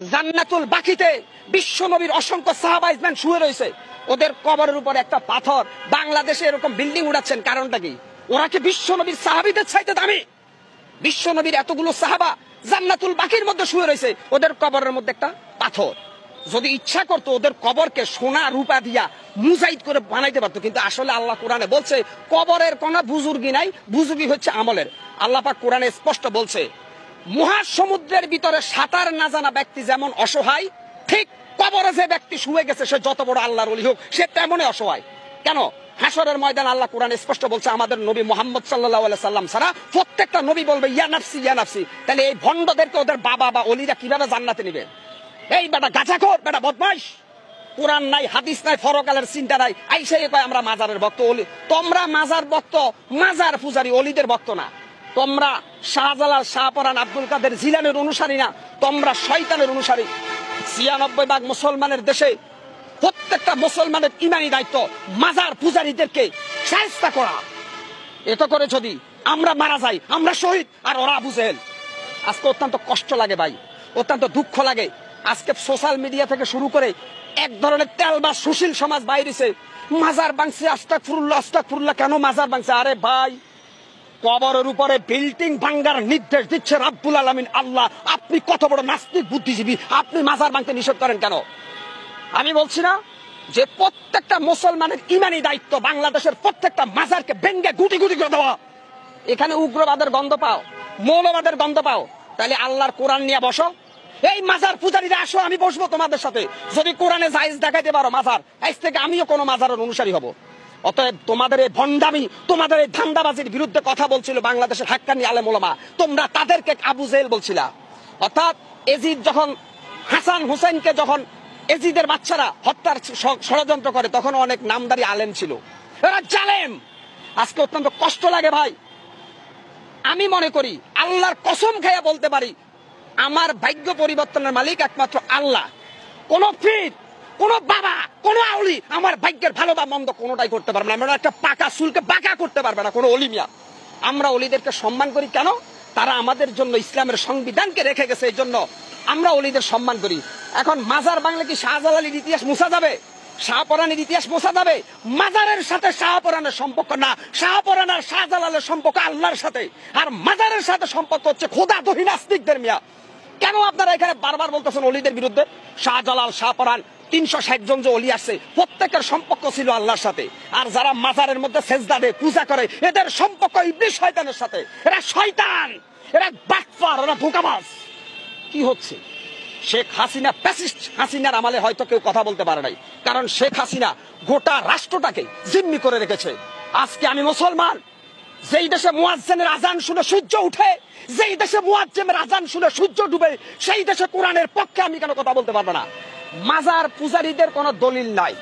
জান্নাতুল বাকিতে বিশ্ব নবীর অসংখ্য সাহাবা ইজমান শুয়ে রয়েছে, ওদের কবরের উপর একটা পাথর। বাংলাদেশে এরকম বিল্ডিং উড়াচ্ছেন, কারণটা কি? ওরা কি বিশ্ব নবীর সাহাবীদের চাইতে দামি? বিশ্ব নবীর এতগুলো সাহাবা জান্নাতুল বাকির মধ্যে শুয়ে রয়েছে, ওদের কবরের মধ্যে একটা পাথর। যদি ইচ্ছা করতো ওদের কবরকে সোনা রূপা দিয়া মুজাইদ করে বানাইতে পারতো, কিন্তু আসলে আল্লাহ কোরআনে বলছে কবরের কোনো বুজুর্গি নাই, বুজুর্গি হচ্ছে আমলের। আল্লাহ পাক কোরআনে স্পষ্ট বলছে, মহাসমুদ্রের ভিতরে সাঁতার না জানা ব্যক্তি যেমন অসহায়, ঠিক কবরে যে ব্যক্তি শুয়ে গেছে সে যত বড় আল্লাহর ওলি হোক সে তেমনই অসহায়। কেন? হাসরের ময়দান আল্লাহ কোরআনে স্পষ্ট বলছে আমাদের নবী মুহাম্মদ সাল্লাল্লাহু আলাইহি সাল্লাম ছাড়া প্রত্যেকটা নবী বলবে ইয়া নাফসি ইয়া নাফসি। তাহলে এই ভণ্ডদেরকে ওদের বাবা বা ওলিরা কিভাবে জান্নাতে নেবে? এই বেটা গাঁজাখোর, বেটা বদমাইশ, কোরআন নাই, হাদিস নাই, ফরকালের চিন্তা নাই, আইসাই কয় আমরা মাজারের ভক্ত। ওলি তোমরা মাজার ভক্ত, মাজার পূজারী, অলিদের ভক্ত না। তোমরা শাহজালাল, শাহপরান, আব্দুল কাদের জিলানের অনুসারী না, তোমরা শয়তানের অনুসারী। ৯৬% মুসলমানের দেশে প্রত্যেকটা মুসলমানের ইমানি দায়িত্ব মাজার পূজারীদেরকে শায়েস্তা করা। এত করে যদি আমরা মারা যাই, আমরা শহীদ, আর ওরা আবু জেহেল। আজকে অত্যন্ত কষ্ট লাগে ভাই, অত্যন্ত দুঃখ লাগে। আজকে সোশ্যাল মিডিয়া থেকে শুরু করে এক ধরনের তেল বা সুশীল সমাজ বাইরেছে, মাজার ভাঙছে, আস্তাগফিরুল্লাহ আস্তাগফিরুল্লাহ। কেন মাজার ভাঙছে? আরে ভাই, কবরের উপরে বিল্ডিং ভাঙ্গার নির্দেশ দিচ্ছে রাব্বুল আলামিন আল্লাহ। আপনি কত বড় নাস্তিক বুদ্ধিজীবী, আপনি মাজার ভাঙতে নিষেধ করেন কেন? আমি বলছি না যে প্রত্যেকটা মুসলমানের ইমানি দায়িত্ব বাংলাদেশের প্রত্যেকটা মাজারকে ভেঙ্গে গুটি গুটি করে দেওয়া। এখানে উগ্রবাদের গন্ধ পাও, মৌলবাদের গন্ধ পাও, তাহলে আল্লাহর কোরআন নিয়ে বসো। এই মাজার পূজারীরা আসো, আমি বসবো তোমাদের সাথে। যদি কোরআনে জায়েজ দেখাইতে পারো মাজার, আজ থেকে আমিও কোনো মাজারের অনুসারী হব। অতএব তোমাদের এই ভণ্ডামি, তোমাদের এই ধান্দাবাজির বিরুদ্ধে কথা বলছিল বাংলাদেশের হাক্কানি আলেম ওলামা। তোমরা তাদেরকে আবু জেহেল বলছিলা। অর্থাৎ এজিদ যখন হাসান হুসেনকে, যখন এজিদের বাচ্চারা হত্যার ষড়যন্ত্র করে, তখন অনেক নামদারি আলেম ছিল, এরা জালেম। আজকে অত্যন্ত কষ্ট লাগে ভাই। আমি মনে করি, আল্লাহর কসম খাইয়া বলতে পারি, আমার ভাগ্য পরিবর্তনের মালিক একমাত্র আল্লাহ। কোন পীর, কোন বাবা, কোন আউলি আমার ভাগ্যের ভালো বা মন্দ কোনটাই করতে পারবে না। আমরা একটা পাকা চুলকে বাঁকা করতে পারবে না কোনো অলি মিয়া। আমরা অলিদেরকে সম্মান করি কেন? তারা আমাদের জন্য ইসলামের সংবিধানকে রেখে গেছে, এই জন্য আমরা অলিদের সম্মান করি। এখন মাজার বাংলা কি শাহজালালের ইতিহাস মুছা যাবে? শাহপরানের ইতিহাস মোছা যাবে? মাজারের সাথে শাহপরানের সম্পর্ক না, শাহপরান আর শাহজালালের সম্পর্ক আল্লাহর সাথে, আর মাজারের সাথে সম্পর্ক হচ্ছে খোদা দহি নাস্তিকদের মিয়া। কেন আপনারা এখানে বারবার বলতেছেন অলিদের বিরুদ্ধে? শাহজালাল, শাহপরান, ৩৬০ জন যে অলি আসছে, প্রত্যেকের সম্পর্ক ছিল আল্লাহর সাথে। আর যারা মাজারের মধ্যে সেজদা দেয়, পূজা করে, এদের সম্পর্ক ইবলিস শয়তানের সাথে। এরা শয়তান, এরা বাটপার, এরা ধোঁকাবাজ। কি হচ্ছে? শেখ হাসিনা ফ্যাসিস্ট হাসিনার আমলে হয়তো কেউ কথা বলতে পারে নাই, কারণ শেখ হাসিনা গোটা রাষ্ট্রটাকে জিম্মি করে রেখেছে। আজকে আমি মুসলমান, যেই দেশে মুয়াজ্জিনের আজান শুনে সূর্য উঠে, যেই দেশে মুয়াজ্জিনের আজান শুনে সূর্য ডুবে, সেই দেশে কোরআনের পক্ষে আমি কেন কথা বলতে পারবো না? মাজার পূজারীদের কোনো দলিল নাই।